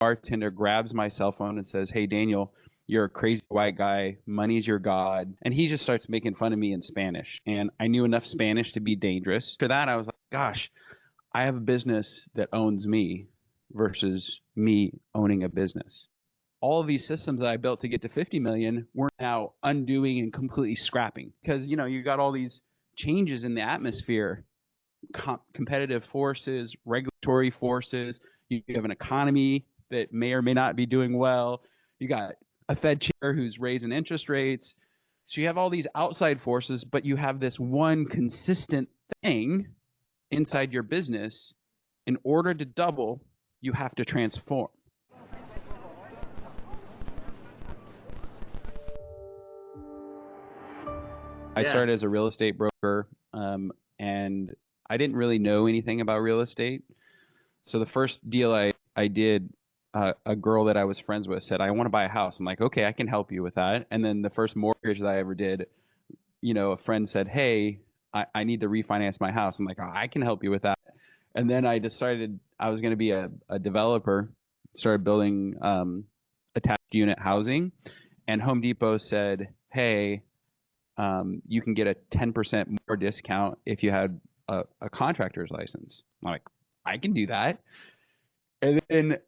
Bartender grabs my cell phone and says, "Hey, Daniel, you're a crazy white guy. Money's your god." And he just starts making fun of me in Spanish. And I knew enough Spanish to be dangerous. After that, I was like, gosh, I have a business that owns me versus me owning a business. All of these systems that I built to get to 50 million, we're now undoing and completely scrapping because, you got all these changes in the atmosphere, competitive forces, regulatory forces. You have an economy that may or may not be doing well. You got a Fed chair who's raising interest rates. So you have all these outside forces, but you have this one consistent thing inside your business. In order to double, you have to transform. I started as a real estate broker, and I didn't really know anything about real estate. So the first deal I did, a girl that I was friends with said, "I want to buy a house." I'm like, "Okay, I can help you with that." And then the first mortgage that I ever did, a friend said, "Hey, I need to refinance my house." I'm like, "Oh, I can help you with that." And then I decided I was going to be a developer, started building attached unit housing, and Home Depot said, "Hey, you can get a 10% more discount if you had a contractor's license." I'm like, "I can do that." And then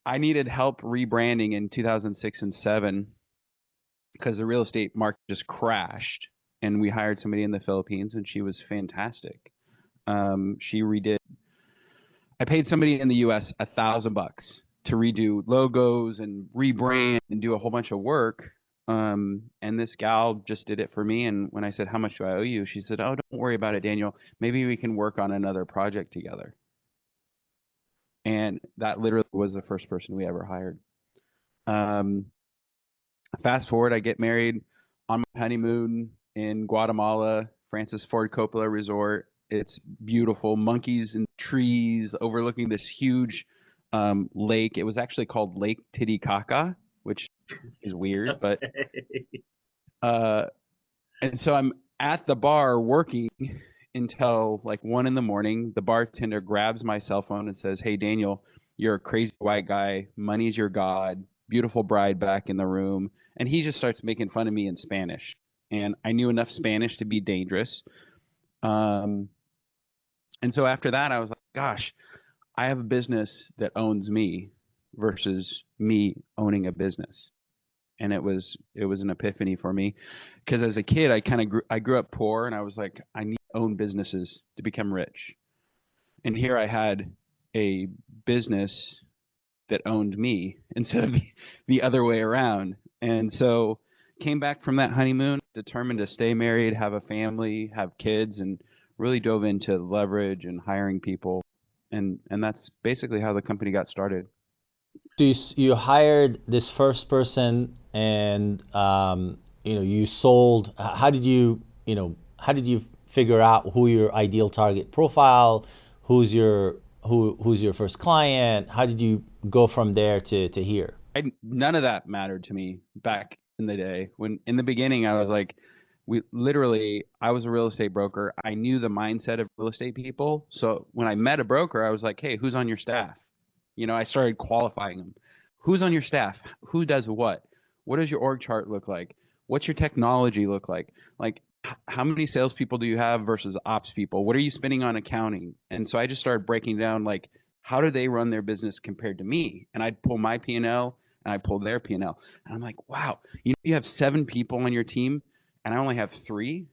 I needed help rebranding in 2006 and 7 because the real estate market just crashed. And we hired somebody in the Philippines, and she was fantastic. She redid. I paid somebody in the U.S. $1,000 to redo logos and rebrand and do a whole bunch of work. And this gal just did it for me. And when I said, "How much do I owe you?" she said, "Oh, don't worry about it, Daniel. Maybe we can work on another project together." And that literally was the first person we ever hired. Fast forward, I get married on my honeymoon in Guatemala, Francis Ford Coppola Resort. It's beautiful, monkeys and trees overlooking this huge lake. It was actually called Lake Titicaca, which is weird, but and so I'm at the bar working until like 1 a.m. The bartender grabs my cell phone and says, "Hey, Daniel, you're a crazy white guy. Money's your god. Beautiful bride back in the room." And he just starts making fun of me in Spanish. And I knew enough Spanish to be dangerous. And so after that, I was like, gosh, I have a business that owns me versus me owning a business. And it was an epiphany for me because as a kid, I grew up poor, and I was like, I need to own businesses to become rich. And here I had a business that owned me instead of the other way around. And so came back from that honeymoon, determined to stay married, have a family, have kids, and really dove into leverage and hiring people. And that's basically how the company got started. So you hired this first person, and you sold. How did you figure out who your ideal target profile, who's your first client? How did you go from there to here? None of that mattered to me back in the day. When in the beginning, I was like, I was a real estate broker. I knew the mindset of real estate people. So when I met a broker, I was like, "Hey, who's on your staff?" I started qualifying them. Who's on your staff? Who does what? What does your org chart look like? What's your technology look like? Like, how many salespeople do you have versus ops people? What are you spending on accounting? And so I just started breaking down, like, how do they run their business compared to me? And I'd pull my P&L and I pull their P&L. And I'm like, wow, you have 7 people on your team and I only have 3.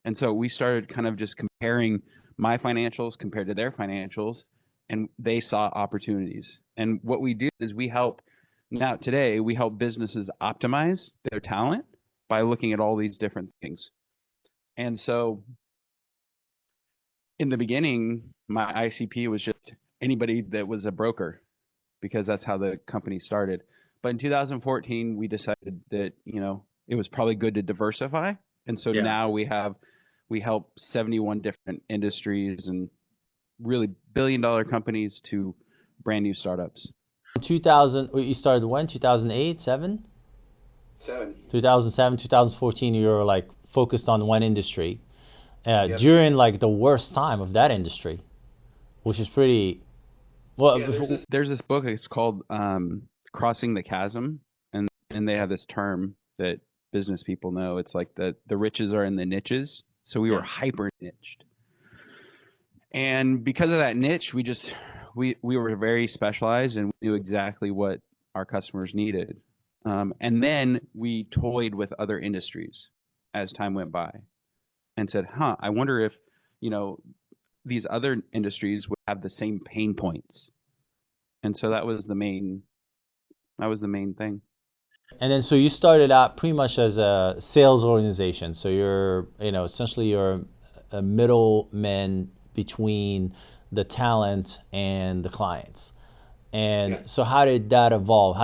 And so we started kind of just comparing my financials compared to their financials, and they saw opportunities. And what we do is we help businesses optimize their talent by looking at all these different things. And so in the beginning, my ICP was just anybody that was a broker, because that's how the company started. But in 2014, we decided that, it was probably good to diversify. And so now we help 71 different industries and really billion-dollar companies to brand new startups. 2000, you started when? 2008, 7? 2007, 2014, you were like focused on one industry during like the worst time of that industry, which is pretty Well, There's this book. It's called Crossing the Chasm, and they have this term that business people know. It's like the riches are in the niches. So we were hyper niched, and because of that niche, we were very specialized, and we knew exactly what our customers needed. And then we toyed with other industries as time went by, and said, I wonder if, these other industries would have the same pain points. And so that was the main thing. and then so you started out pretty much as a sales organization. So you're, essentially you're a middleman between the talent and the clients. And so how did that evolve?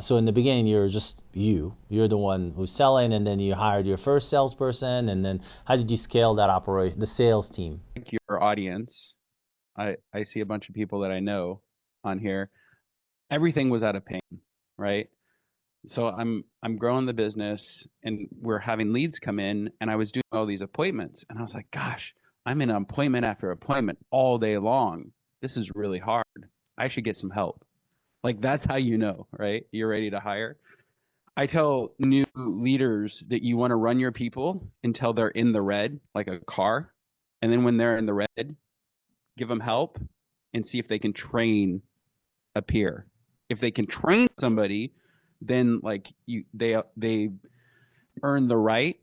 So in the beginning, you're just you're the one who's selling, and then you hired your first salesperson, and then how did you scale that operation, the sales team? Like your audience, I see a bunch of people that I know on here. Everything was out of pain, right? So I'm growing the business, and we're having leads come in, and I was doing all these appointments, and I was like, gosh, I'm in appointment after appointment all day long. This is really hard. I should get some help. Like, that's how you know, right? You're ready to hire. I tell new leaders that you want to run your people until they're in the red, like a car. And then when they're in the red, give them help and see if they can train a peer. If they can train somebody, then they earn the right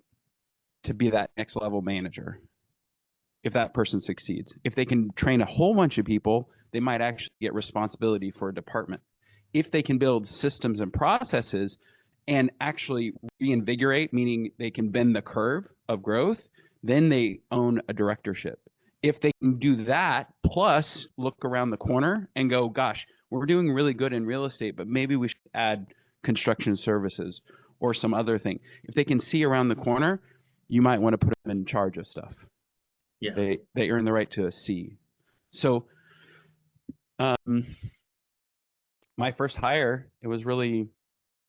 to be that next level manager. If that person succeeds, if they can train a whole bunch of people, they might actually get responsibility for a department. If they can build systems and processes and actually reinvigorate, meaning they can bend the curve of growth, then they own a directorship. If they can do that, plus look around the corner and go, gosh, we're doing really good in real estate, but maybe we should add construction services or some other thing. If they can see around the corner, you might want to put them in charge of stuff. Yeah. They earn the right to a C. So my first hire, it was really,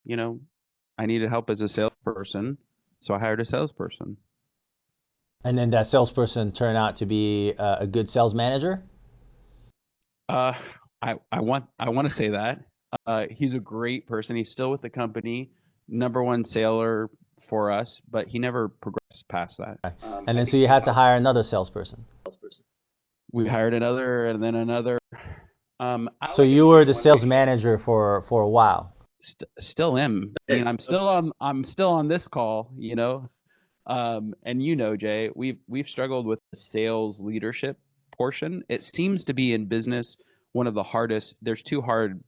I needed help as a salesperson, so I hired a salesperson. And then that salesperson turned out to be a good sales manager? I want to say that. He's a great person. He's still with the company, #1 sailor for us, but he never progressed past that. And then so you had to hire another salesperson. We hired another, and then another. So you were the sales manager for a while. Still am. I mean, I'm still on this call, and Jay, we've struggled with the sales leadership portion. It seems to be in business one of the hardest. There's two hard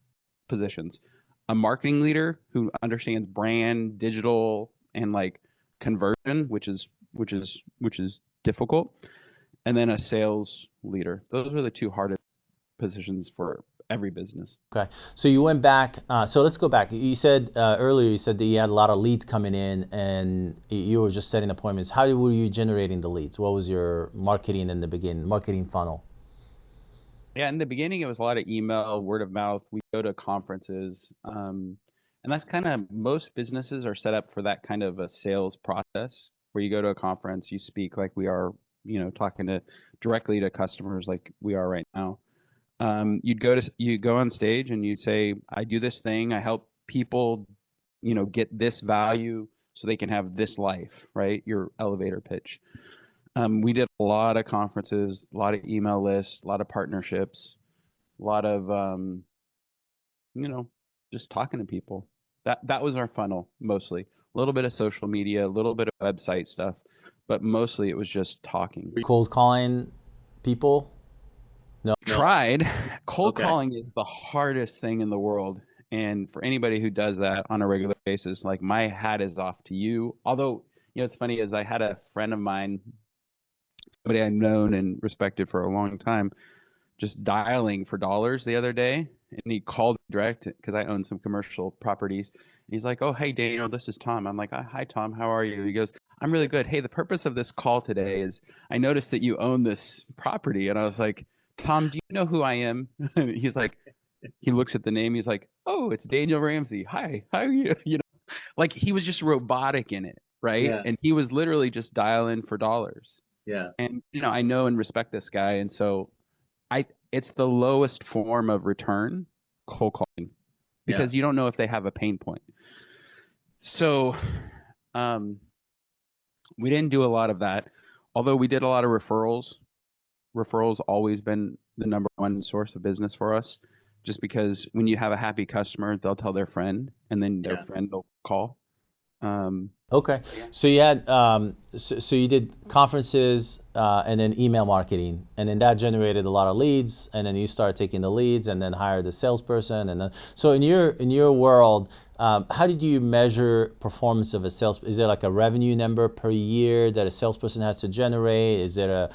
positions: a marketing leader who understands brand, digital, and like conversion, which is difficult, and then a sales leader. Those are the two hardest positions for every business. Okay, so you went back. So let's go back. You said earlier, you said that you had a lot of leads coming in, and you were just setting appointments. How were you generating the leads? What was your marketing in the beginning, marketing funnel? Yeah, in the beginning, it was a lot of email, word of mouth. We go to conferences, and that's kind of, most businesses are set up for that kind of a sales process where you go to a conference, you speak like we are, talking directly to customers like we are right now. You go on stage and you'd say, I do this thing, I help people, get this value so they can have this life, right? Your elevator pitch. We did a lot of conferences, a lot of email lists, a lot of partnerships, a lot of, just talking to people. That was our funnel mostly. A little bit of social media, a little bit of website stuff, but mostly it was just talking. Cold calling people? No. Tried. Cold calling is the hardest thing in the world. And for anybody who does that on a regular basis, like, my hat is off to you. Although, it's funny is I had a friend of mine, somebody I've known and respected for a long time, just dialing for dollars the other day. And he called direct because I own some commercial properties. And he's like, oh, hey, Daniel, this is Tom. I'm like, hi, Tom. How are you? He goes, I'm really good. Hey, the purpose of this call today is I noticed that you own this property. And I was like, Tom, do you know who I am? He's like, he looks at the name. He's like, oh, it's Daniel Ramsey. Hi, how are you? Like, he was just robotic in it, right? Yeah. And he was literally just dialing for dollars. Yeah. And, I know and respect this guy. And so it's the lowest form of return, cold calling, because you don't know if they have a pain point. So we didn't do a lot of that, although we did a lot of referrals. Referrals always been the number one source of business for us, just because when you have a happy customer, they'll tell their friend, and then their friend will call. Okay, so you had so you did conferences and then email marketing, and then that generated a lot of leads, and then you started taking the leads, and then hired the salesperson, and then so in your world, how did you measure performance of a sales? Is there like a revenue number per year that a salesperson has to generate? Is there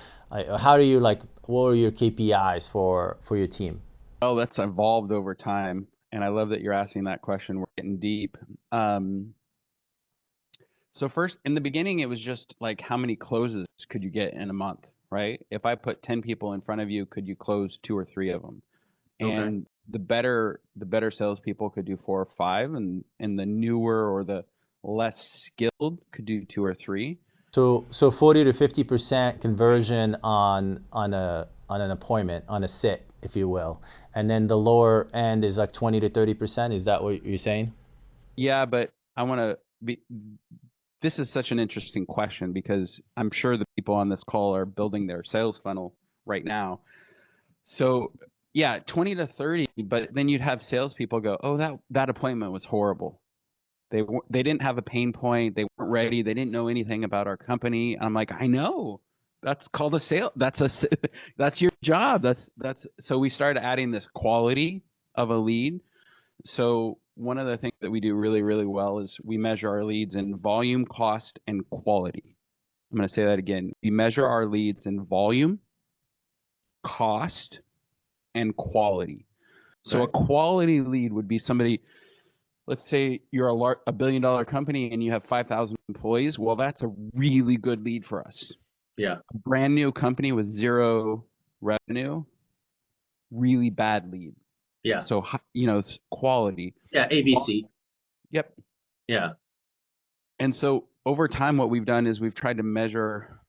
how do you like, what are your KPIs for your team? Oh, that's evolved over time, and I love that you're asking that question. We're getting deep. So first, in the beginning, it was just like, how many closes could you get in a month, right? If I put 10 people in front of you, could you close 2 or 3 of them? And the better salespeople could do 4 or 5, and the newer or the less skilled could do 2 or 3. So 40 to 50% conversion on an appointment, on a sit, if you will, and then the lower end is like 20 to 30%. Is that what you're saying? Yeah, but I want to be. This is such an interesting question, because I'm sure the people on this call are building their sales funnel right now. So yeah, 20 to 30, but then you'd have salespeople go, oh, that appointment was horrible. They didn't have a pain point. They weren't ready. They didn't know anything about our company. I'm like, I know. That's called a sale. That's your job. So we started adding this quality of a lead. So one of the things that we do really, really well is we measure our leads in volume, cost, and quality. I'm going to say that again. We measure our leads in volume, cost, and quality. So a quality lead would be somebody, let's say you're a $1 billion company and you have 5,000 employees. Well, that's a really good lead for us. Yeah. A brand new company with 0 revenue, really bad lead. Yeah. So, quality. Yeah. ABC. Yep. Yeah. And so over time, what we've done is we've tried to measure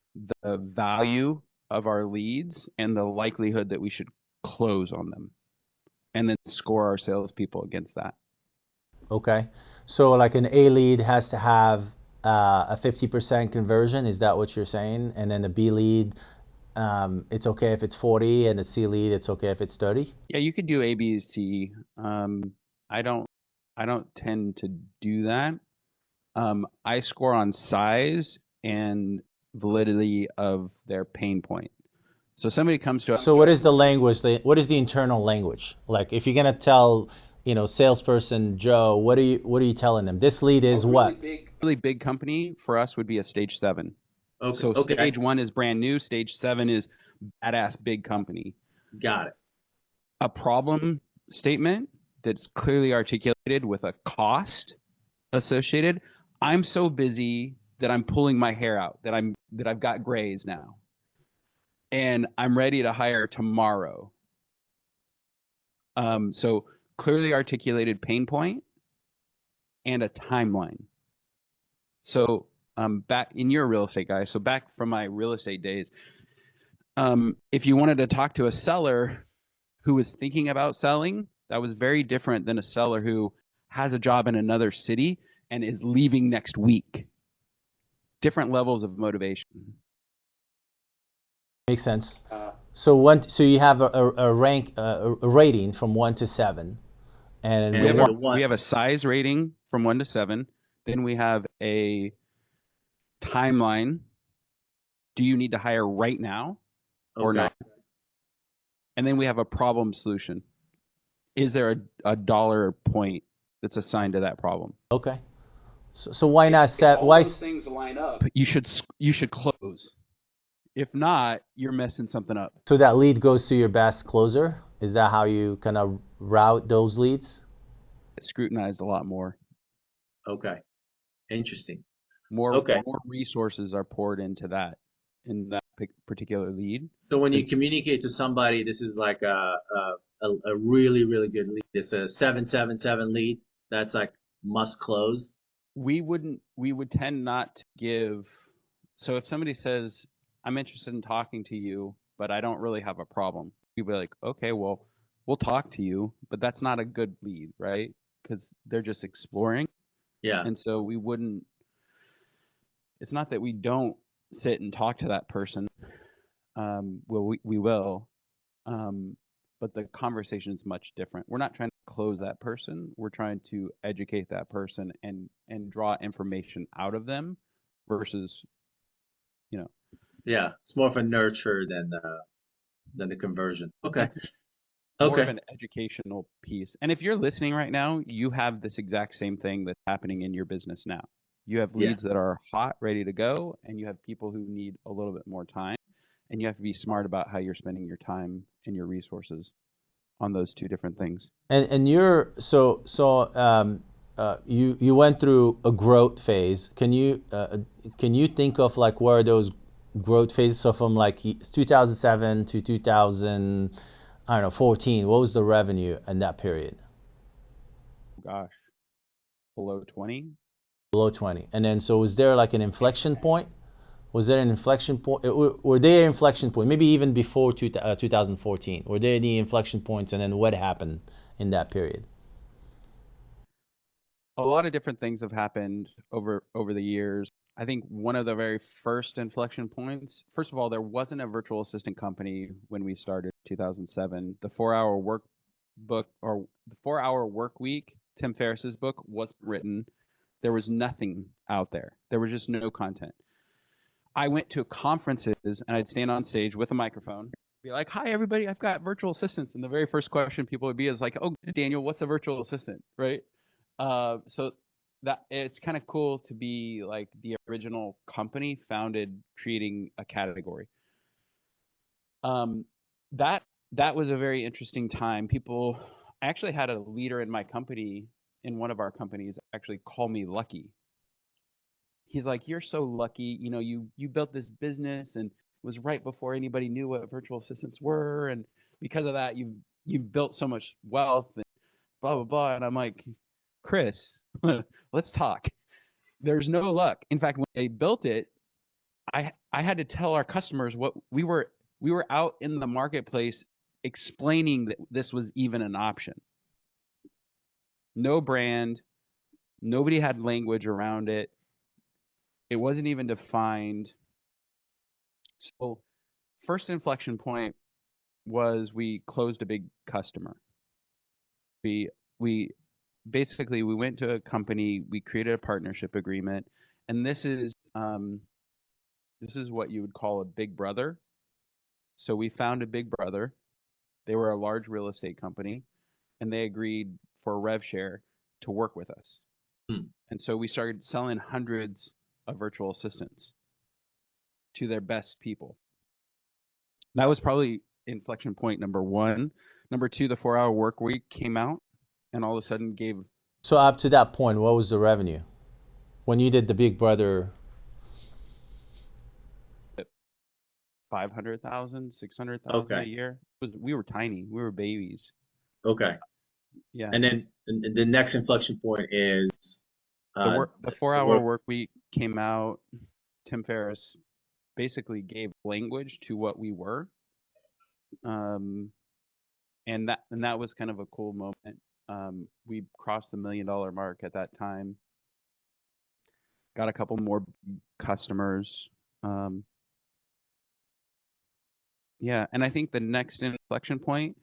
the value of our leads and the likelihood that we should close on them, and then score our salespeople against that. Okay. So like an A lead has to have a 50% conversion. Is that what you're saying? And then the B lead, it's okay if it's 40, and the C lead, it's okay if it's 30? Yeah, you could do A, B, C. I don't tend to do that. I score on size and validity of their pain point. So somebody comes to us. So what is the language? What is the internal language? Like if you're gonna tell, salesperson Joe, what are you telling them? This lead is what? Really big company for us would be a stage 7. Okay. So stage 1 is brand new. Stage 7 is badass big company. Got it. A problem statement that's clearly articulated with a cost associated. I'm so busy that I'm pulling my hair out, that I've got grays now, and I'm ready to hire tomorrow. So clearly articulated pain point and a timeline. So back in your real estate guy, so back from my real estate days, if you wanted to talk to a seller who was thinking about selling, that was very different than a seller who has a job in another city and is leaving next week. Different levels of motivation. Makes sense. So you have a rating from 1 to 7, and we have a size rating from 1 to 7. Then we have a timeline. Do you need to hire right now or not? And then we have a problem solution. Is there a dollar point that's assigned to that problem? Okay. So why not set? Why those things line up? You should close. If not, you're messing something up. So that lead goes to your best closer? Is that how you kind of route those leads? It's scrutinized a lot more. Okay. Interesting. More resources are poured into that in that particular lead. So when you communicate to somebody, this is like a really, really good lead. It's a 777 lead. That's like must close. We would tend not to give. So if somebody says, I'm interested in talking to you, but I don't really have a problem, we'd be like, okay, well, we'll talk to you, but that's not a good lead, right? Because they're just exploring. Yeah. And so we wouldn't, it's not that we don't sit and talk to that person. Well, we will, but the conversation is much different. We're not trying to close that person. We're trying to educate that person and draw information out of them versus, you know, Yeah. It's more of a nurture than the conversion. Okay. it's more of Okay. an educational piece. And if you're listening right now, you have this exact same thing that's happening in your business now. You have Yeah. leads that are hot, ready to go, and you have people who need a little bit more time. And you have to be smart about how you're spending your time and your resources on those two different things. And you're you went through a growth phase. Can you think of like where those growth phases? So from like 2007 to 2000, I don't know, 14. What was the revenue in that period? Gosh, below 20. Below 20. And then so was there like an inflection point? Was there an inflection point? Were there an inflection point? Maybe even before 2014. Were there any inflection points? And then what happened in that period? A lot of different things have happened over the years. I think one of the very first inflection points, first of all, there wasn't a virtual assistant company when we started in 2007. The 4-hour work book or the 4-hour work week, Tim Ferriss's book, wasn't written. There was nothing out there. There was just no content. I went to conferences and I'd stand on stage with a microphone, be like, "Hi everybody, I've got virtual assistants." And the very first question people would be is like, "Oh, Daniel, what's a virtual assistant?" Right? So that it's kind of cool to be like the original company founded creating a category. Um, that that was a very interesting time. I actually had a leader in my company, in one of our companies, actually call me lucky. He's like, "You're so lucky, you know, you built this business and it was right before anybody knew what virtual assistants were, and because of that you've built so much wealth and blah blah blah." And I'm like, "Chris, let's talk. There's no luck. In fact, when they built it, I had to tell our customers what we were out in the marketplace explaining that this was even an option. No brand, nobody had language around it. It wasn't even defined." So first inflection point was we closed a big customer. We basically we went to a company, we created a partnership agreement, and this is what you would call a big brother. So we found a big brother. They were a large real estate company, and they agreed for a rev share to work with us. Hmm. And so we started selling hundreds of virtual assistants to their best people. That was probably inflection point number one. Number two, the 4-hour work week came out and all of a sudden gave So up to that point, what was the revenue when you did the Big Brother? 500,000, 600,000 a Okay. year. We were tiny. We were babies. Okay. Yeah. And then the next inflection point is The 4-hour work week came out. Tim Ferriss basically gave language to what we were. And that was kind of a cool moment. We crossed the $1 million mark at that time. Got a couple more customers. Yeah, and I think the next inflection point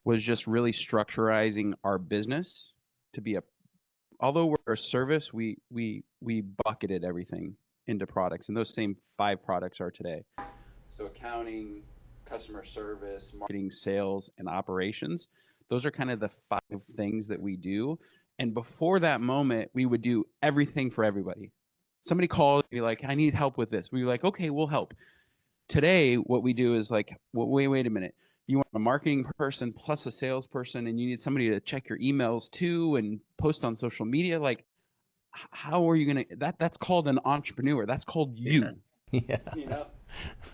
was just really structurizing our business to be although we're a service, we bucketed everything into products, and those same 5 products are today. So accounting, customer service, marketing, sales, and operations. Those are kind of the 5 things that we do. And before that moment, we would do everything for everybody. Somebody called, be like, "I need help with this." We'd be like, "Okay, we'll help." Today, what we do is like, well, wait a minute. You want a marketing person plus a salesperson, and you need somebody to check your emails too and post on social media. Like, how are you gonna? That's called an entrepreneur. That's called you. Yeah. You know.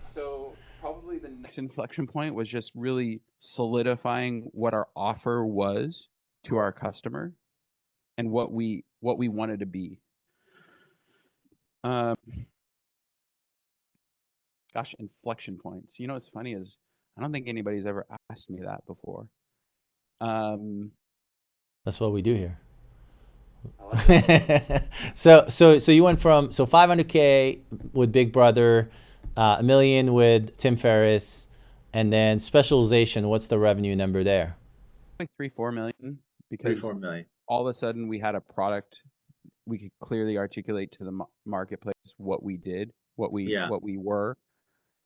So probably the next inflection point was just really solidifying what our offer was to our customer and what we wanted to be. Gosh, inflection points. You know what's funny is I don't think anybody's ever asked me that before. That's what we do here. I like it. So you went from 500K with Big Brother, $1 million with Tim Ferriss, and then specialization. What's the revenue number there? Like 3-4 million, 3 because 4 million. all of a sudden we had a product we could clearly articulate to the marketplace what we did, what we were.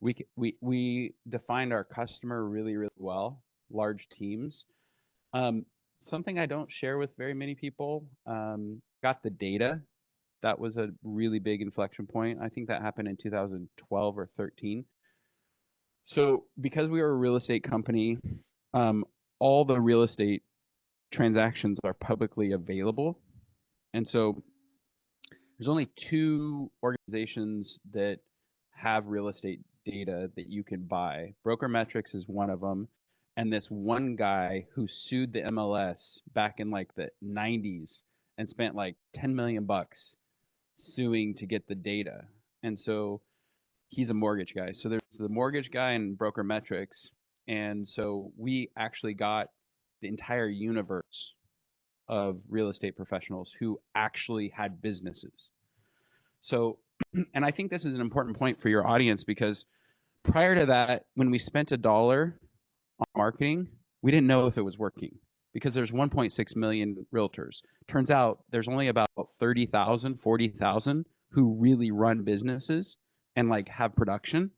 We defined our customer really, really well, large teams. Something I don't share with very many people, got the data. That was a really big inflection point. I think that happened in 2012 or 13. So because we were a real estate company, all the real estate transactions are publicly available. And so there's only 2 organizations that have real estate data that you can buy. Brokermetrics is one of them. And this one guy who sued the MLS back in like the 90s and spent like 10 million bucks suing to get the data. And so he's a mortgage guy. So there's the mortgage guy and Brokermetrics. And so we actually got the entire universe of real estate professionals who actually had businesses. So, and I think this is an important point for your audience, because prior to that, when we spent $1 on marketing, we didn't know if it was working, because there's 1.6 million realtors. Turns out there's only about 30,000, 40,000 who really run businesses and like have production.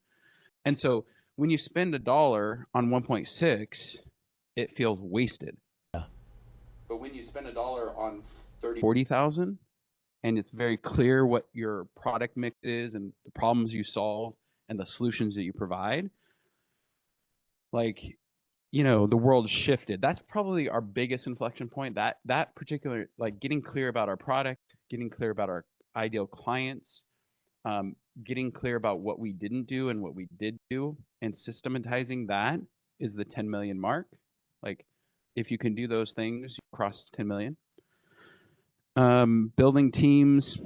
And so when you spend $1 on 1.6, it feels wasted. Yeah. But when you spend $1 on 30, 40,000, and it's very clear what your product mix is and the problems you solve and the solutions that you provide, like, you know, the world shifted. That's probably our biggest inflection point. That particular, like, getting clear about our product, getting clear about our ideal clients, getting clear about what we didn't do and what we did do, and systematizing that is the 10 million mark. Like, if you can do those things, you cross 10 million. Building teams,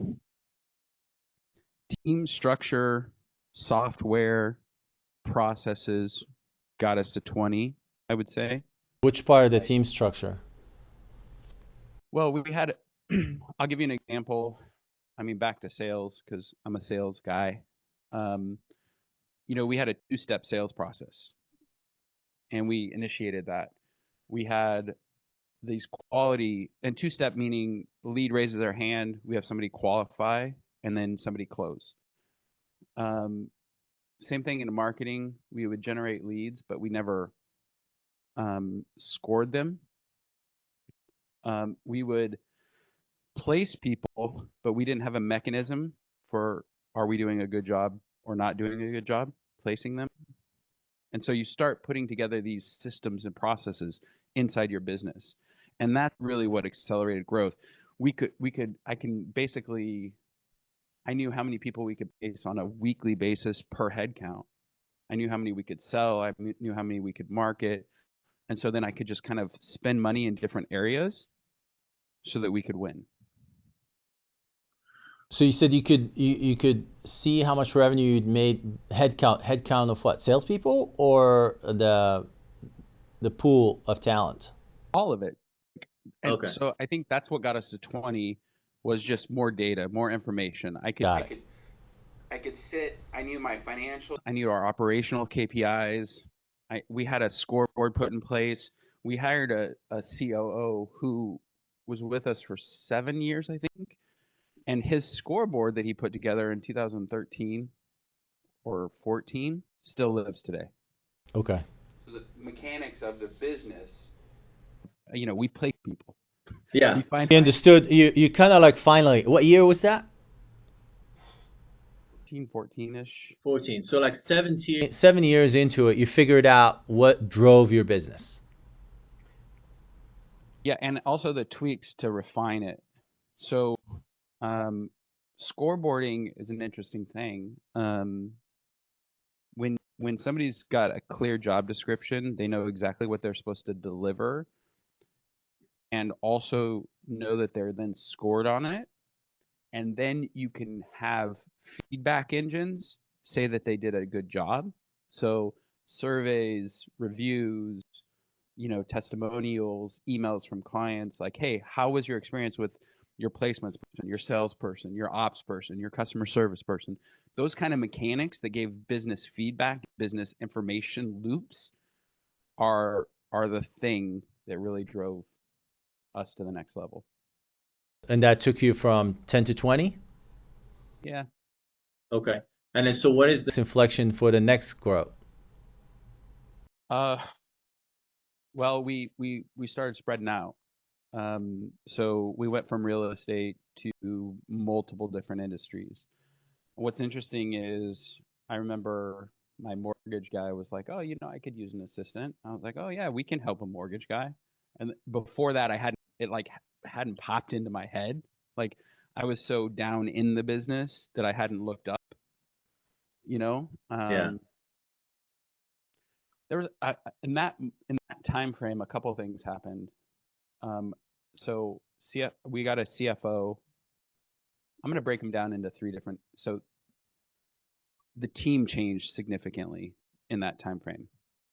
team structure, software, processes got us to 20, I would say. Which part of the team structure? Well, we had, I'll give you an example. I mean, back to sales, because I'm a sales guy. You know, we had a 2-step sales process, and we initiated that. We had these quality, and 2-step meaning the lead raises their hand, we have somebody qualify, and then somebody close. Same thing in marketing. We would generate leads, but we never scored them. We would place people, but we didn't have a mechanism for, are we doing a good job or not doing a good job placing them? And so you start putting together these systems and processes inside your business. And that's really what accelerated growth. I knew how many people we could place on a weekly basis per head count. I knew how many we could sell. I knew how many we could market. And so then I could just kind of spend money in different areas so that we could win. So you said you could see how much revenue you'd made, head count of what, salespeople, or the pool of talent? All of it. And Okay. so I think that's what got us to 20, was just more data, more information. I could sit, I knew my financial, I knew our operational KPIs. We had a scoreboard put in place. We hired a COO who was with us for 7 years, I think. And his scoreboard that he put together in 2013 or 14 still lives today. Okay. So the mechanics of the business, you know, we play people. Yeah. You understood. You kind of like finally. What year was that? 14-ish. 14. So like 17. 7 years into it, you figured out what drove your business. Yeah, and also the tweaks to refine it. So scoreboarding is an interesting thing. When somebody's got a clear job description, they know exactly what they're supposed to deliver, and also know that they're then scored on it. And then you can have feedback engines say that they did a good job. So surveys, reviews, testimonials, emails from clients like, hey, how was your experience with your placements person, your salesperson, your ops person, your customer service person? Those kind of mechanics that gave business feedback, business information loops are the thing that really drove us to the next level. And that took you from 10 to 20? Yeah. Okay. And then, so what is This inflection for the next growth? Well, we started spreading out. So we went from real estate to multiple different industries. What's interesting is I remember my mortgage guy was like, "Oh, I could use an assistant." I was like, "Oh yeah, we can help a mortgage guy." And before that, hadn't popped into my head. Like I was so down in the business that I hadn't looked up. Yeah. There was in that time frame, a couple things happened. So we got a CFO. I'm going to break them down into three different. So the team changed significantly in that time frame.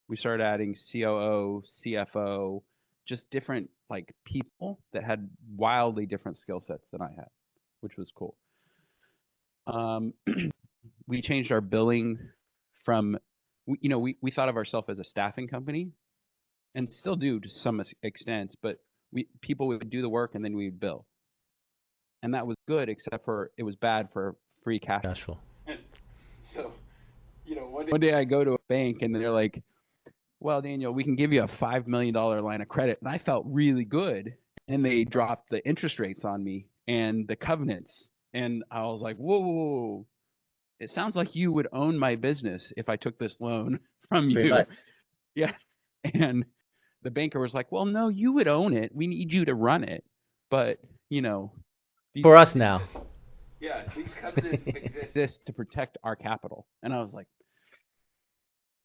We started adding COO, CFO, just different like people that had wildly different skill sets than I had, which was cool. We changed our billing from, we thought of ourselves as a staffing company, and still do to some extent, but people would do the work and then we would bill, and that was good, except for it was bad for free cash flow. So, one day I go to a bank and they're like, "Well, Daniel, we can give you a $5 million line of credit," and I felt really good, and they dropped the interest rates on me and the covenants, and I was like, "Whoa, whoa, whoa. It sounds like you would own my business if I took this loan from Pretty you." much. Yeah, and the banker was like, "Well, no, you would own it. We need you to run it, but For us now. Yeah, these covenants exist to protect our capital." And I was like,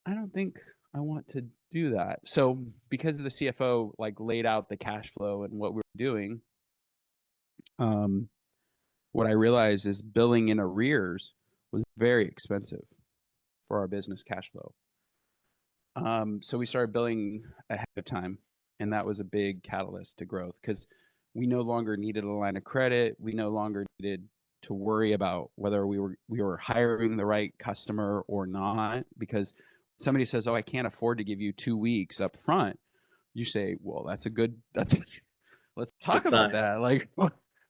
"I don't think I want to do that." So because the CFO like laid out the cash flow and what we were doing, what I realized is billing in arrears was very expensive for our business cash flow. So we started billing ahead of time, and that was a big catalyst to growth because we no longer needed a line of credit. We no longer needed to worry about whether we were hiring the right customer or not, because somebody says, "Oh, I can't afford to give you 2 weeks up front." You say, "Well, let's talk about that. Like,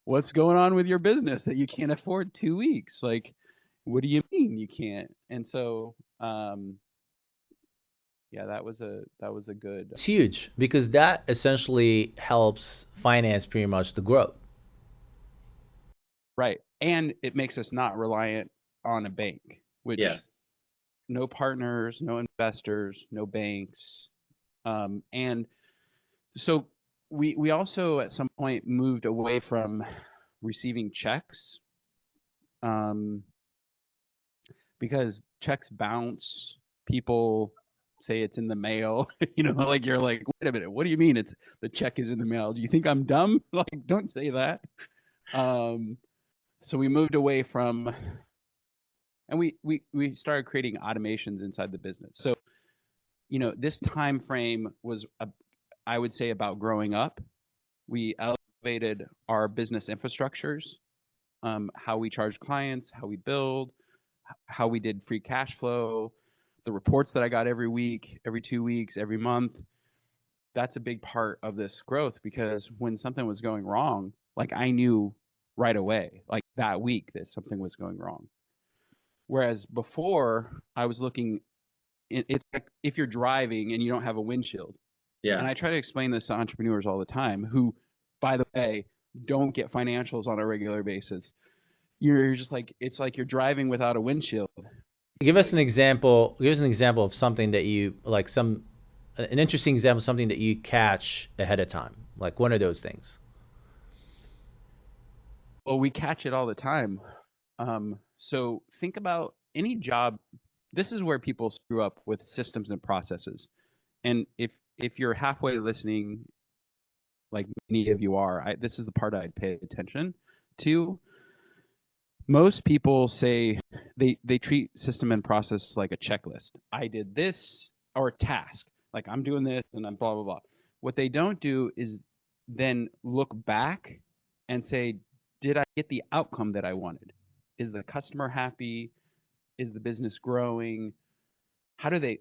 what's going on with your business that you can't afford 2 weeks? Like, what do you mean you can't?" And so, yeah, that was a good. It's huge because that essentially helps finance pretty much the growth. Right. And it makes us not reliant on a bank, which Yes. no partners, no investors, no banks. And so we also at some point moved away from receiving checks, because checks bounce. People say it's in the mail, like you're like, "Wait a minute, what do you mean the check is in the mail? Do you think I'm dumb?" Like, don't say that. So we moved away from, and we started creating automations inside the business. So, this time frame was, I would say, about growing up. We elevated our business infrastructures, how we charge clients, how we build, how we did free cash flow, the reports that I got every week, every 2 weeks, every month. That's a big part of this growth, because when something was going wrong, like I knew right away, like that week, that something was going wrong. Whereas before, I was looking, it's like if you're driving and you don't have a windshield. Yeah. And I try to explain this to entrepreneurs all the time who, by the way, don't get financials on a regular basis. You're just like, it's like you're driving without a windshield. Give us an example. Give us an example of something that you like, an interesting example of something that you catch ahead of time. Like one of those things. Well, we catch it all the time. So think about any job. This is where people screw up with systems and processes. And if you're halfway listening, like many of you are, this is the part I'd pay attention to. Most people say they treat system and process like a checklist. I did this, or task. Like I'm doing this and I'm blah, blah, blah. What they don't do is then look back and say, did I get the outcome that I wanted? Is the customer happy? Is the business growing? How do they,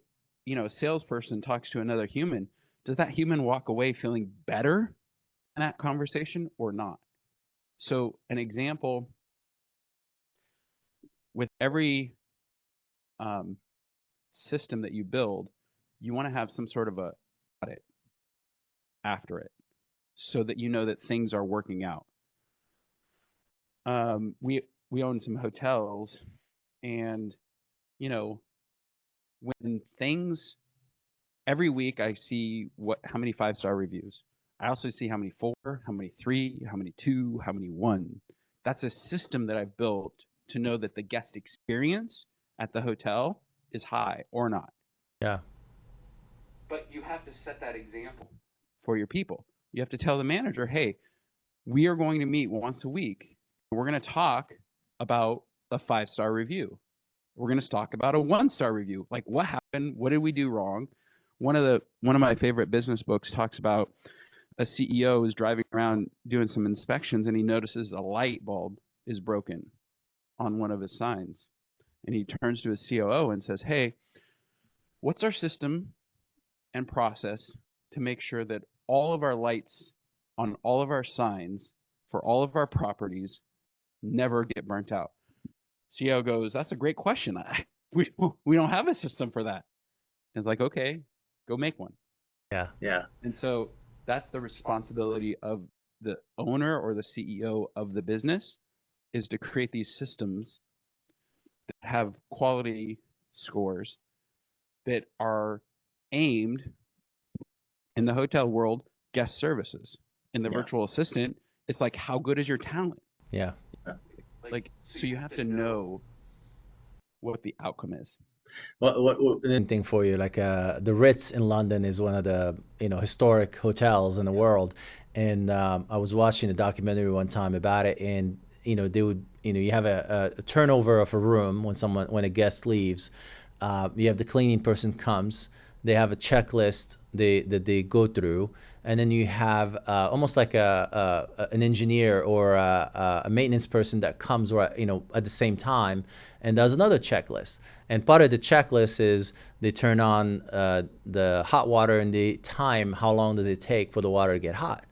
a salesperson talks to another human. Does that human walk away feeling better in that conversation or not? So an example, with every system that you build, you want to have some sort of a audit after it so that you know that things are working out. We own some hotels, and when things, every week I see how many 5-star reviews. I also see how many 4, how many 3, how many 2, how many 1. That's a system that I've built to know that the guest experience at the hotel is high or not. Yeah. But you have to set that example for your people. You have to tell the manager, hey, we are going to meet once a week. We're going to talk about a 5-star review. We're going to talk about a 1-star review. Like, what happened? What did we do wrong? One of my favorite business books talks about a CEO is driving around doing some inspections, and he notices a light bulb is broken on one of his signs. And he turns to his COO and says, hey, what's our system and process to make sure that all of our lights on all of our signs for all of our properties never get burnt out? CEO goes, that's a great question. We don't have a system for that. And it's like, okay, go make one. Yeah. And so that's the responsibility of the owner or the CEO of the business, is to create these systems that have quality scores that are aimed, in the hotel world, guest services. In the virtual assistant, it's like, how good is your talent? Yeah. Like, so you have to know what the outcome is. Same thing for you. Like the Ritz in London is one of the historic hotels in the world, and I was watching a documentary one time about it, and they would you have a turnover of a room when a guest leaves. You have the cleaning person comes. They have a checklist that they go through, and then you have almost like an engineer or a maintenance person that comes at the same time and does another checklist. And part of the checklist is they turn on the hot water and they time how long does it take for the water to get hot.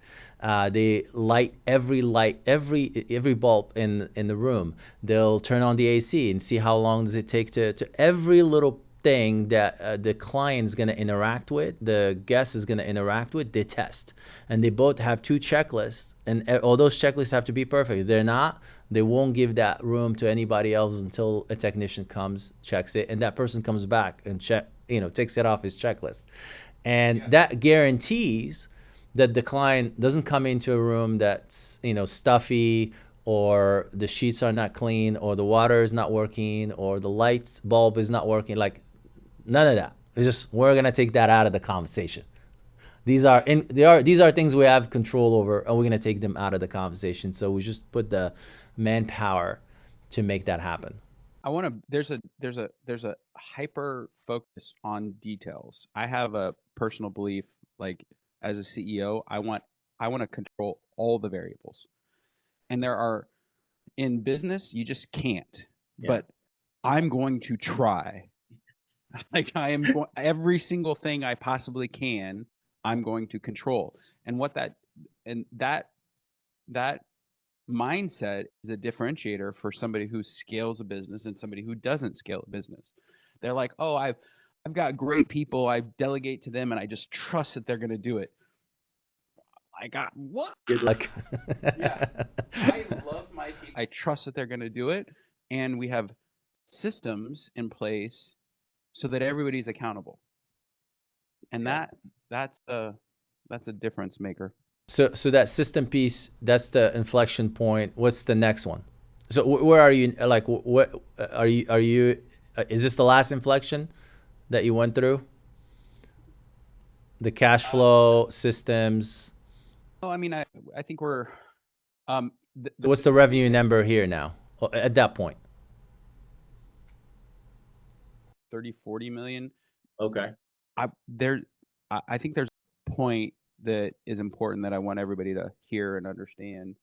They light every bulb in the room. They'll turn on the AC and see how long does it take to every little thing that the client is going to interact with, the guest is going to interact with, they test. And they both have 2 checklists, and all those checklists have to be perfect. If they're not, they won't give that room to anybody else until a technician comes, checks it, and that person comes back and takes it off his checklist. And that guarantees that the client doesn't come into a room that's stuffy, or the sheets are not clean, or the water is not working, or the light bulb is not working. Like, none of that. It's just, we're gonna take that out of the conversation. These are things we have control over, and we're gonna take them out of the conversation. So we just put the manpower to make that happen. There's a hyper focus on details. I have a personal belief, like, as a CEO, I want to control all the variables. And in business, you just can't. But I'm going to try. Like, every single thing I possibly can, I'm going to control. And that mindset is a differentiator for somebody who scales a business and somebody who doesn't scale a business. They're like, oh, I've got great people. I delegate to them and I just trust that they're going to do it. I got what? Good luck. Yeah. I love my people. I trust that they're going to do it. And we have systems in place so that everybody's accountable. And that's a difference maker. So that system piece, that's the inflection point. What's the next one? So where are you? Like, what are you? Is this the last inflection that you went through? The cash flow systems. Oh, I mean, I think we're. What's the revenue number here now at that point? 30-40 million. Okay. I think there's a point that is important that I want everybody to hear and understand.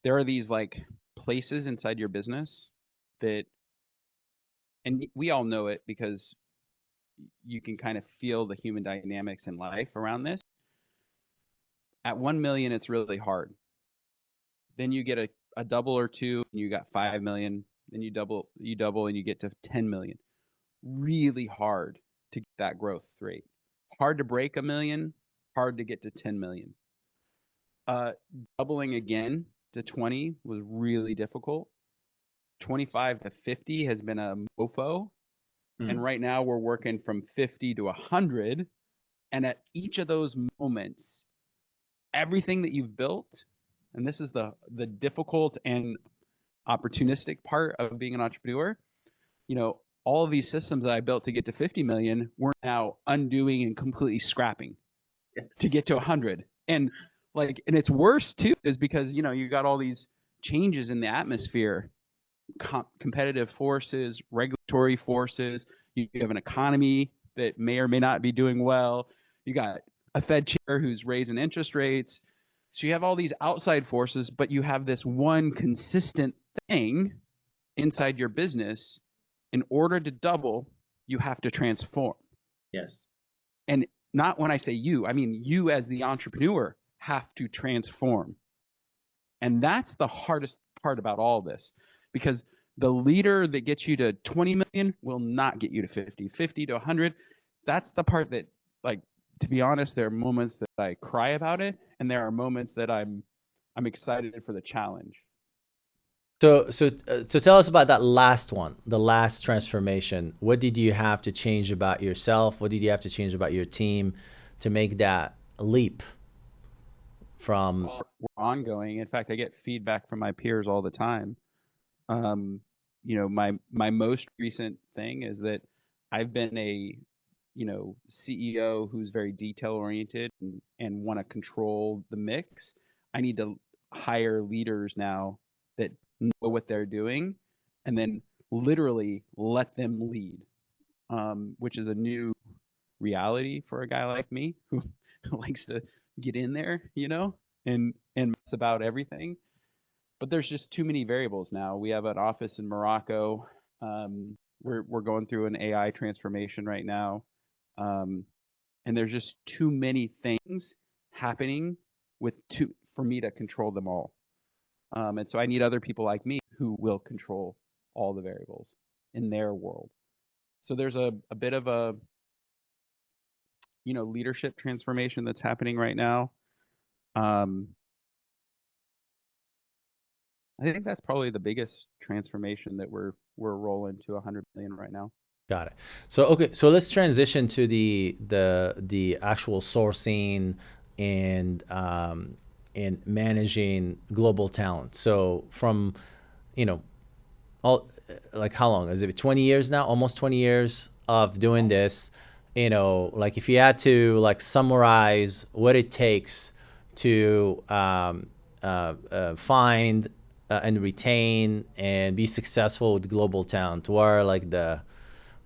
There are these like places inside your business that, and we all know it because you can kind of feel the human dynamics in life around this. At 1 million, it's really hard. Then you get a double or two, and you got 5 million. Then you double, and you get to 10 million. Really hard to get that growth rate. Hard to break 1 million, hard to get to 10 million. Doubling again to 20 was really difficult. 25 to 50 has been a mofo. And right now we're working from 50 to 100. And at each of those moments, everything that you've built, and this is the difficult and opportunistic part of being an entrepreneur, you know, all of these systems that I built to get to 50 million, we're now undoing and completely scrapping to get to 100. And like, and it's worse too, is because, you know, you got all these changes in the atmosphere, competitive forces, regulatory forces. You have an economy that may or may not be doing well. You got a Fed chair who's raising interest rates. So you have all these outside forces, but you have this one consistent thing inside your business. In order to double, you have to transform. Yes. And not when I say you, I mean you as the entrepreneur have to transform. And that's the hardest part about all this, because the leader that gets you to 20 million will not get you to 50, 50 to 100. That's the part that, like, to be honest, there are moments that I cry about it, and there are moments that I'm excited for the challenge. So tell us about that last one, the last transformation. What did you have to change about yourself? What did you have to change about your team to make that leap from? We're ongoing. In fact, I get feedback from my peers all the time. You know, my most recent thing is that I've been a, you know, CEO who's very detail oriented and want to control the mix. I need to hire leaders now that know what they're doing, and then literally let them lead, which is a new reality for a guy like me who likes to get in there, you know, and mess about everything. But there's just too many variables now. We have an office in Morocco. We're going through an AI transformation right now. And there's just too many things happening for me to control them all. And so I need other people like me who will control all the variables in their world. So there's a bit of a, you know, leadership transformation that's happening right now. I think that's probably the biggest transformation that we're rolling to 100 million right now. Got it. So okay, so let's transition to the actual sourcing and managing global talent. So from, you know, all, like, how long is it? 20 years now, almost 20 years of doing this. You know, like, if you had to like summarize what it takes to find and retain and be successful with global talent, what are like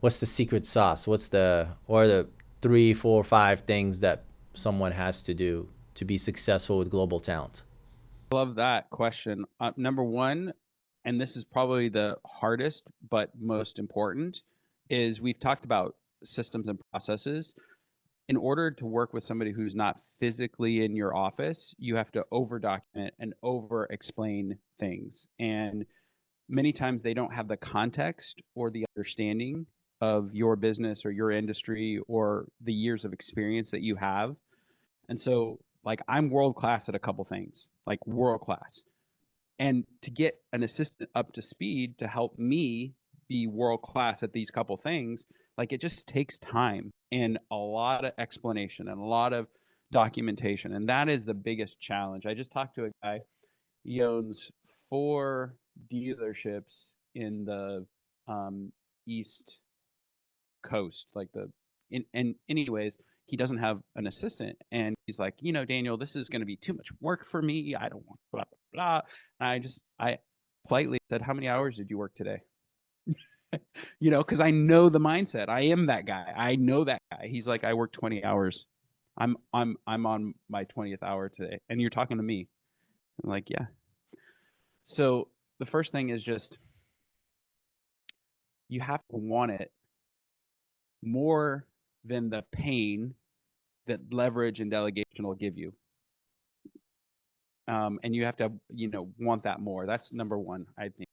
what's the secret sauce? What are the 3, 4, 5 things that someone has to do to be successful with global talent? I love that question. Number one, and this is probably the hardest but most important, is we've talked about systems and processes. In order to work with somebody who's not physically in your office, you have to over document and over explain things. And many times they don't have the context or the understanding of your business or your industry or the years of experience that you have. And so, like, I'm world class at a couple things, like world class. And to get an assistant up to speed to help me be world class at these couple things, like, it just takes time and a lot of explanation and a lot of documentation. And that is the biggest challenge. I just talked to a guy, he owns 4 dealerships in the East Coast, like and anyways, he doesn't have an assistant, and he's like, you know, Daniel, this is going to be too much work for me. I don't want blah blah blah. And I politely said, how many hours did you work today? You know, because I know the mindset. I am that guy. I know that guy. He's like, I work 20 hours. I'm on my 20th hour today, and you're talking to me. I'm like, yeah. So the first thing is just you have to want it more than the pain that leverage and delegation will give you. And you have to, you know, want that more. That's number one, I think.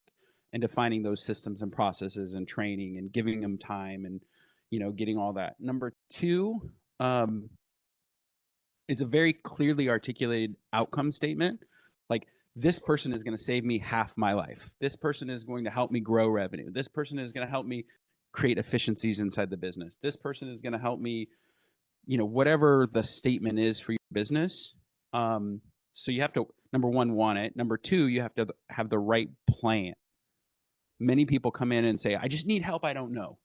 And defining those systems and processes and training and giving them time and, you know, getting all that. Number two, is a very clearly articulated outcome statement. Like, this person is going to save me half my life. This person is going to help me grow revenue. This person is going to help me create efficiencies inside the business. This person is going to help me, you know, whatever the statement is for your business. So you have to, number one, want it. Number two, you have to have the right plan. Many people come in and say, I just need help. I don't know.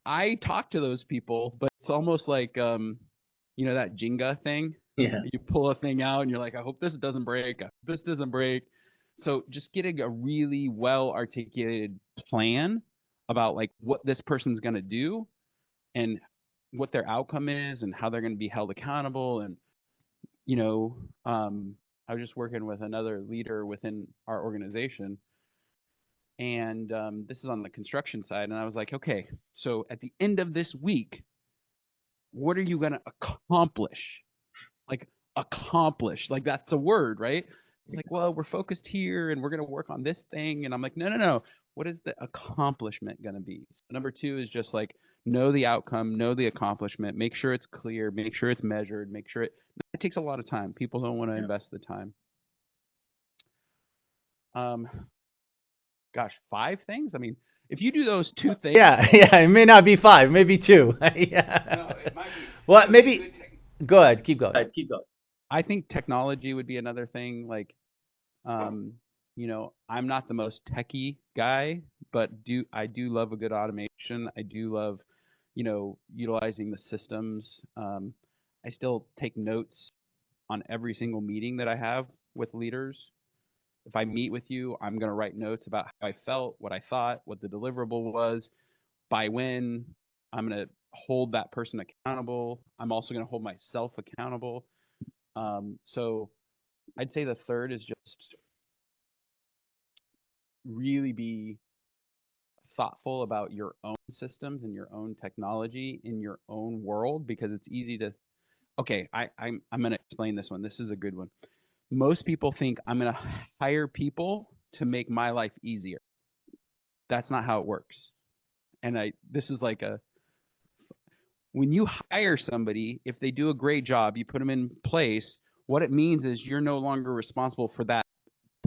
I talk to those people, but it's almost like, you know, that Jenga thing. Yeah. You pull a thing out and you're like, I hope this doesn't break. I hope this doesn't break. So just getting a really well articulated plan about like what this person's going to do and what their outcome is and how they're going to be held accountable. And, you know, I was just working with another leader within our organization, and this is on the construction side. And I was like, okay, so at the end of this week, what are you going to accomplish? Like, accomplish, like that's a word, right? It's like, well, we're focused here and we're going to work on this thing. And I'm like, no. What is the accomplishment going to be? So number two is just like, know the outcome, know the accomplishment, make sure it's clear, make sure it's measured, make sure it takes a lot of time. People don't want to invest the time. Gosh, 5 things. I mean, if you do those 2 things. Yeah, it may not be 5, maybe 2. Yeah. No, it might be. Well, maybe. Go ahead, keep going. Keep going. I think technology would be another thing. Like, you know, I'm not the most techie guy, but I do love a good automation. I do love, you know, utilizing the systems. I still take notes on every single meeting that I have with leaders. If I meet with you, I'm going to write notes about how I felt, what I thought, what the deliverable was, by when. I'm going to hold that person accountable. I'm also going to hold myself accountable. So I'd say the third is just really be thoughtful about your own systems and your own technology in your own world, because it's easy to, okay, I'm going to explain this one. This is a good one. Most people think I'm going to hire people to make my life easier. That's not how it works. And this is like when you hire somebody, if they do a great job, you put them in place, what it means is you're no longer responsible for that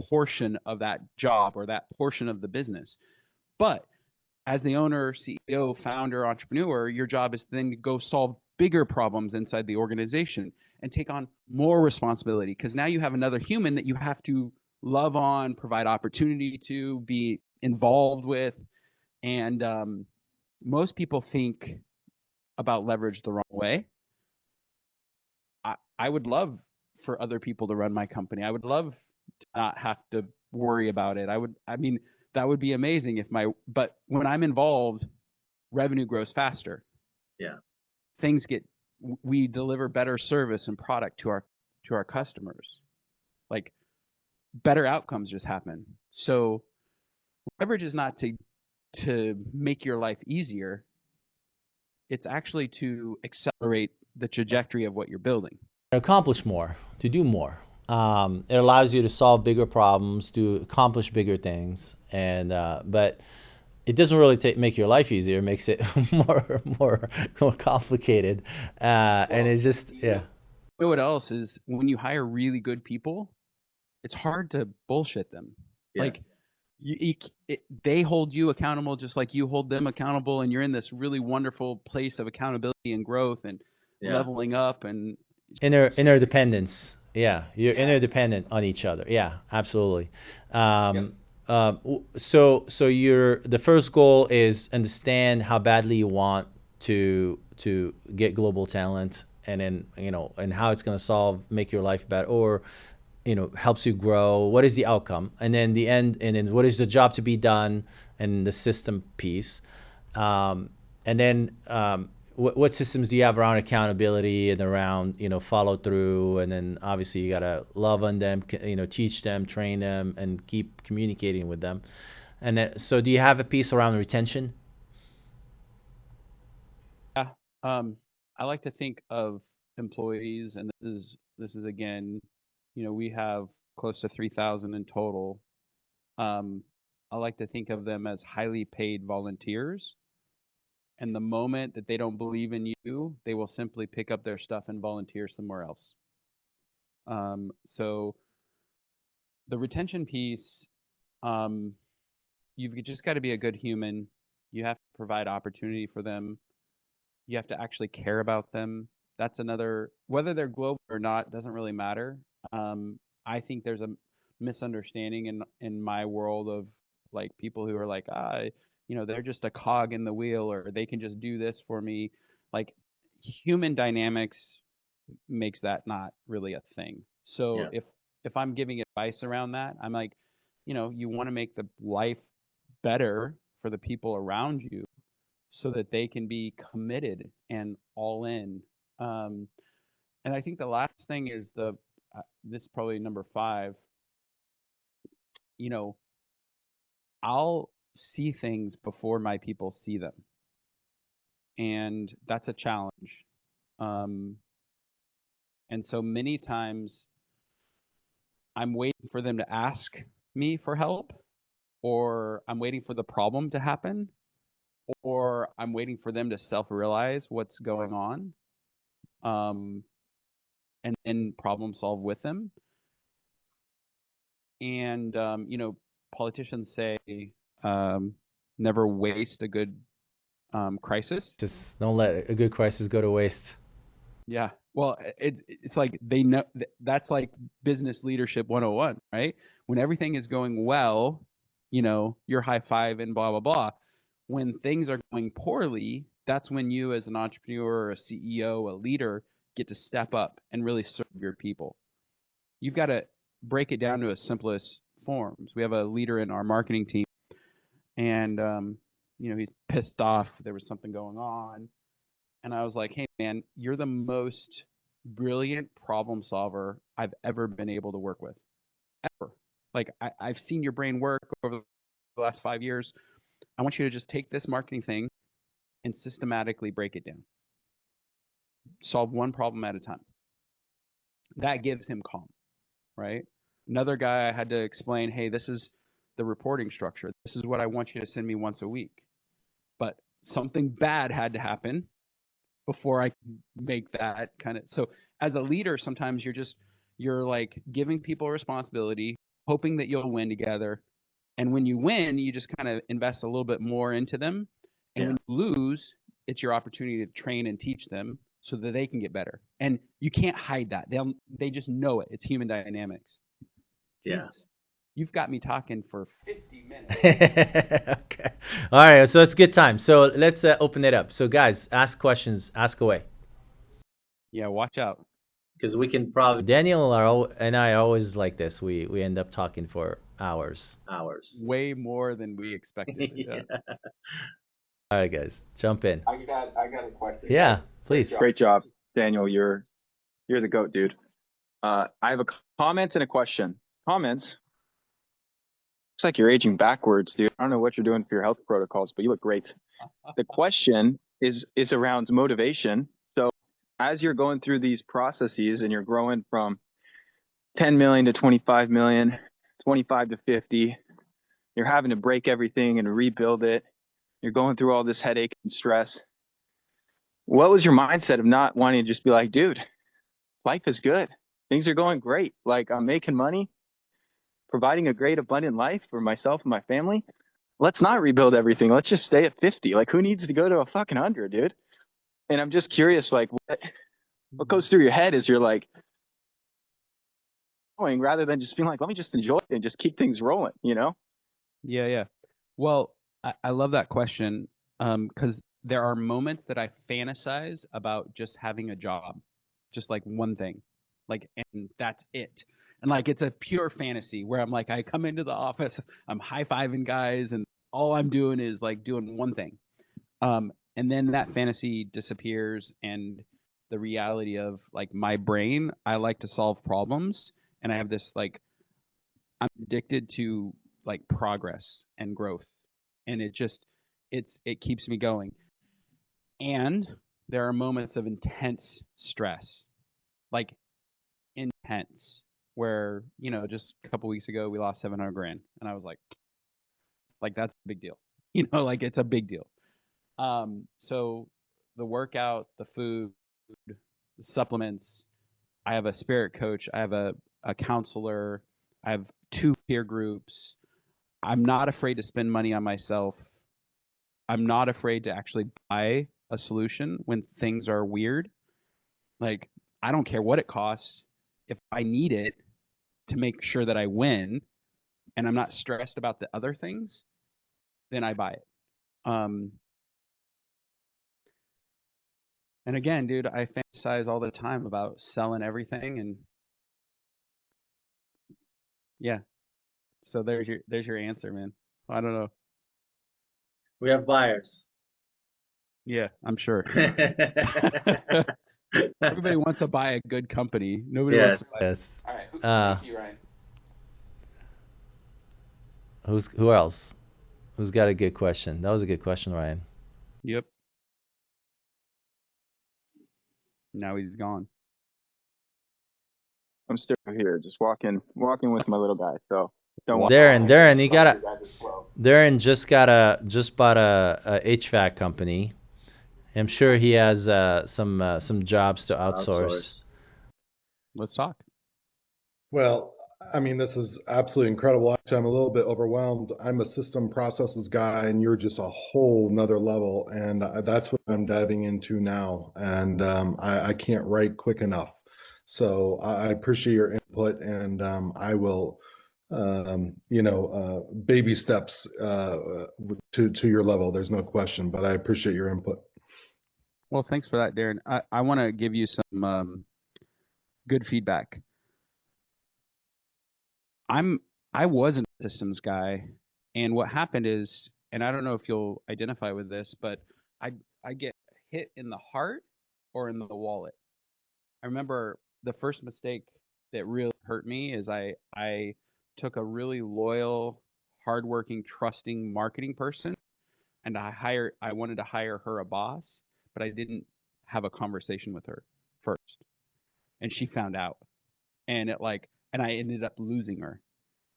portion of that job or that portion of the business. But as the owner, CEO, founder, entrepreneur, your job is then to go solve bigger problems inside the organization and take on more responsibility, because now you have another human that you have to love on, provide opportunity to, be involved with. And most people think about leverage the wrong way. I would love for other people to run my company. I would love to not have to worry about it. I mean, that would be amazing but when I'm involved, revenue grows faster. Yeah. We deliver better service and product to our customers. Like, better outcomes just happen. So leverage is not to make your life easier. It's actually to accelerate the trajectory of what you're building. Accomplish more, to do more. It allows you to solve bigger problems, to accomplish bigger things, and but it doesn't really make your life easier. It makes it more complicated, and it's just yeah. You know what else is, when you hire really good people, it's hard to bullshit them. Yes. Like, they hold you accountable just like you hold them accountable, and you're in this really wonderful place of accountability and growth and leveling up and interdependence. Yeah, you're interdependent on each other. Yeah, absolutely. So the first goal is understand how badly you want to get global talent, and then and how it's going to make your life better, or helps you grow. What is the outcome, and then the end, and then what is the job to be done, and the system piece. And then what systems do you have around accountability and around, you know, follow through? And then obviously you gotta love on them, you know, teach them, train them, and keep communicating with them. And then, so do you have a piece around retention? Yeah. I like to think of employees, and this is again, you know, we have close to 3,000 in total. I like to think of them as highly paid volunteers. And the moment that they don't believe in you, they will simply pick up their stuff and volunteer somewhere else. So the retention piece, you've just got to be a good human. You have to provide opportunity for them. You have to actually care about them. That's another, whether they're global or not, doesn't really matter. I think there's a misunderstanding in my world of like people who are like, you know, they're just a cog in the wheel, or they can just do this for me. Like human dynamics makes that not really a thing. So Yeah. if I'm giving advice around that, I'm like, you know, you want to make the life better for the people around you so that they can be committed and all in. Um, and I think the last thing is this is probably number 5. You know, I'll see things before my people see them, and that's a challenge. Um, and so many times I'm waiting for them to ask me for help, or I'm waiting for the problem to happen, or I'm waiting for them to self-realize what's going on, and then problem solve with them. And you know, politicians say never waste a good crisis. Just don't let a good crisis go to waste. Yeah. Well, it's like they know that's like business leadership 101, right? When everything is going well, you know, you're high five and blah blah blah. When things are going poorly, that's when you as an entrepreneur or a CEO, a leader, get to step up and really serve your people. You've got to break it down to its simplest forms. We have a leader in our marketing team, and you know, he's pissed off. There was something going on, and I was like, "Hey, man, you're the most brilliant problem solver I've ever been able to work with, ever. Like, I've seen your brain work over the last 5 years. I want you to just take this marketing thing and systematically break it down. Solve one problem at a time." That gives him calm, right? Another guy, I had to explain, hey, this is the reporting structure. This is what I want you to send me once a week. But something bad had to happen before I could make that kind of. So as a leader, sometimes you're like giving people a responsibility, hoping that you'll win together. And when you win, you just kind of invest a little bit more into them. And Yeah. when you lose, it's your opportunity to train and teach them so that they can get better. And you can't hide that. They just know it. It's human dynamics. Yeah. Jesus, you've got me talking for 50 minutes. Okay. All right. So it's good time. So let's open it up. So guys, ask questions. Ask away. Yeah, watch out. Because we can probably Daniel and I always like this. We end up talking for hours. Way more than we expected. Yeah. All right, guys, jump in. I got a question. Yeah, please. Great job, Daniel. You're the GOAT, dude. I have a comment and a question. Comments. Looks like you're aging backwards, dude. I don't know what you're doing for your health protocols, but you look great. The question is around motivation. So as you're going through these processes and you're growing from 10 million to 25 million, 25 to 50, you're having to break everything and rebuild it. You're going through all this headache and stress. What was your mindset of not wanting to just be like, dude, life is good. Things are going great. Like, I'm making money, providing a great, abundant life for myself and my family. Let's not rebuild everything. Let's just stay at 50. Like, who needs to go to a fucking 100, dude? And I'm just curious, like, what goes through your head as you're like going, rather than just being like, let me just enjoy it and just keep things rolling, you know? Yeah. Well, I love that question, because there are moments that I fantasize about just having a job, just like one thing, like, and that's it. And like, it's a pure fantasy where I'm like, I come into the office, I'm high-fiving guys and all I'm doing is like doing one thing. And then that fantasy disappears, and the reality of like my brain, I like to solve problems, and I have this like, I'm addicted to like progress and growth, and it keeps me going. And there are moments of intense stress, like intense, where, you know, just a couple weeks ago we lost 700 grand, and I was like that's a big deal. You know, like it's a big deal. So the workout, the food, the supplements, I have a spirit coach, I have a counselor, I have 2 peer groups. I'm not afraid to spend money on myself. I'm not afraid to actually buy a solution when things are weird. Like, I don't care what it costs. If I need it to make sure that I win and I'm not stressed about the other things, then I buy it. And again, dude, I fantasize all the time about selling everything, and yeah. So there's your answer, man. I don't know. We have buyers. Yeah, I'm sure. Everybody wants to buy a good company. Nobody wants Yes. to buy. Yes. All right. Uh, Thank you, Ryan. who else? Who's got a good question? That was a good question, Ryan. Yep. Now he's gone. I'm still here, just walking with my little guy. So don't worry. Darren, you gotta. Darren just bought a HVAC company. I'm sure he has some jobs to outsource. Let's talk. Well, I mean, this is absolutely incredible. Actually, I'm a little bit overwhelmed. I'm a system processes guy, and you're just a whole nother level. And that's what I'm diving into now. And I can't write quick enough. So I appreciate your input, and I will, baby steps to your level. There's no question, but I appreciate your input. Well, thanks for that, Darren. I want to give you some good feedback. I wasn't a systems guy, and what happened is, and I don't know if you'll identify with this, but I get hit in the heart or in the wallet. I remember the first mistake that really hurt me is I took a really loyal, hardworking, trusting marketing person, and I wanted to hire her a boss, but I didn't have a conversation with her first, and she found out, and and I ended up losing her.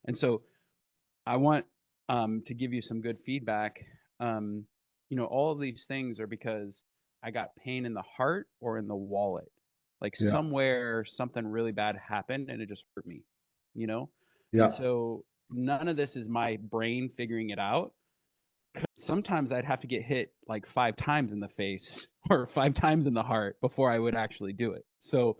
And so I want to give you some good feedback. All of these things are because I got pain in the heart or in the wallet. Like Yeah. somewhere something really bad happened and it just hurt me, you know? Yeah. And so none of this is my brain figuring it out. 'Cause sometimes I'd have to get hit like 5 times in the face or 5 times in the heart before I would actually do it. So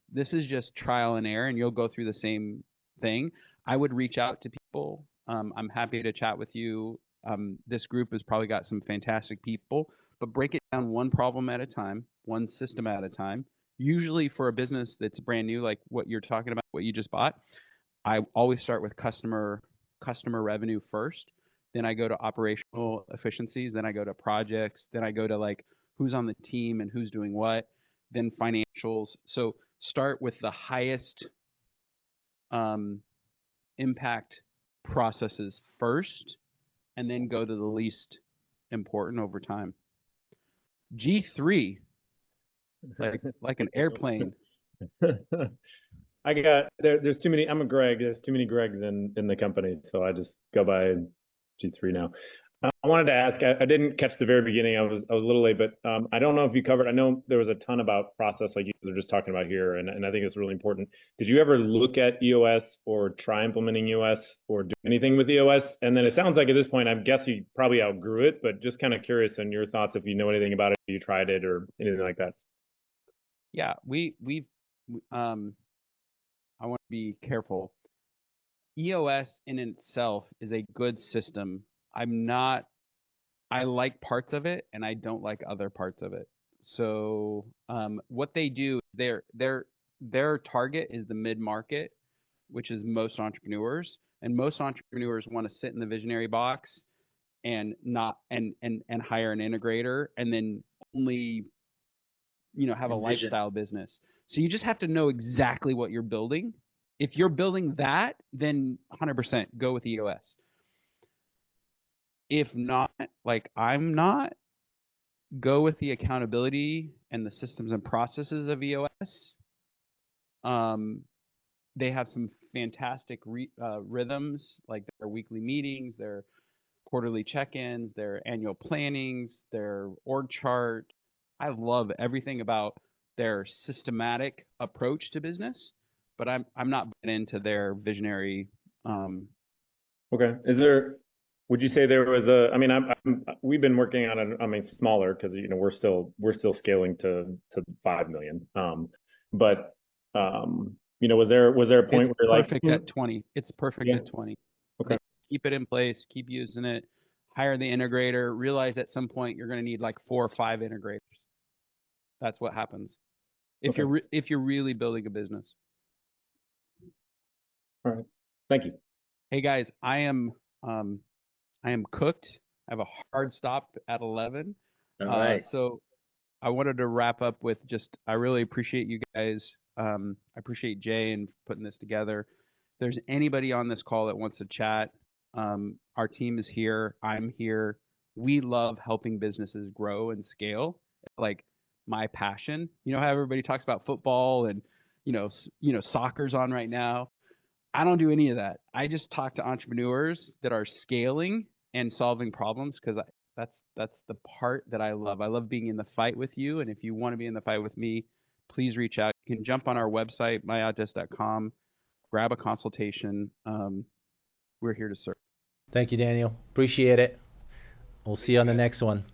this is just trial and error, and you'll go through the same thing. I would reach out to people. I'm happy to chat with you. This group has probably got some fantastic people, but break it down one problem at a time, one system at a time. Usually for a business that's brand new, like what you're talking about, what you just bought, I always start with customer revenue first. Then I go to operational efficiencies. Then I go to projects. Then I go to like who's on the team and who's doing what. Then financials. So start with the highest impact processes first, and then go to the least important over time. G3, like an airplane. There's too many. I'm a Greg. There's too many Gregs in the company, so I just go by G3 now. I wanted to ask. I didn't catch the very beginning. I was a little late, but I don't know if you covered. I know there was a ton about process, like you were just talking about here, and I think it's really important. Did you ever look at EOS or try implementing EOS or do anything with EOS? And then it sounds like at this point, I guess you probably outgrew it, but just kind of curious on your thoughts if you know anything about it, if you tried it or anything like that. Yeah, we've I want to be careful. EOS in itself is a good system. I like parts of it and I don't like other parts of it. So what they do, their target is the mid-market, which is most entrepreneurs. And most entrepreneurs want to sit in the visionary box, and not and hire an integrator and then only have a Envision. lifestyle business. So you just have to know exactly what you're building. If you're building that, then 100% go with EOS. If not, like I'm not, go with the accountability and the systems and processes of EOS. They have some fantastic rhythms, like their weekly meetings, their quarterly check-ins, their annual plannings, their org chart. I love everything about their systematic approach to business, but I'm not into their visionary. Okay. Would you say there was I mean, we've been working on it, I mean, smaller because, we're still scaling to 5 million. But, was there a point It's where like, perfect at 20. It's perfect at 20. Okay. Keep it in place, keep using it, hire the integrator, realize at some point you're going to need like 4 or 5 integrators. That's what happens if you're really building a business. All right. Thank you. Hey guys, I am cooked. I have a hard stop at 11. All right. So I wanted to wrap up with I really appreciate you guys. I appreciate Jay and putting this together. If there's anybody on this call that wants to chat, our team is here. I'm here. We love helping businesses grow and scale. Like my passion. You know how everybody talks about football and soccer's on right now. I don't do any of that. I just talk to entrepreneurs that are scaling and solving problems because that's the part that I love. I love being in the fight with you. And if you want to be in the fight with me, please reach out. You can jump on our website, myoutdesk.com, grab a consultation. We're here to serve. Thank you, Daniel. Appreciate it. We'll see you on the next one.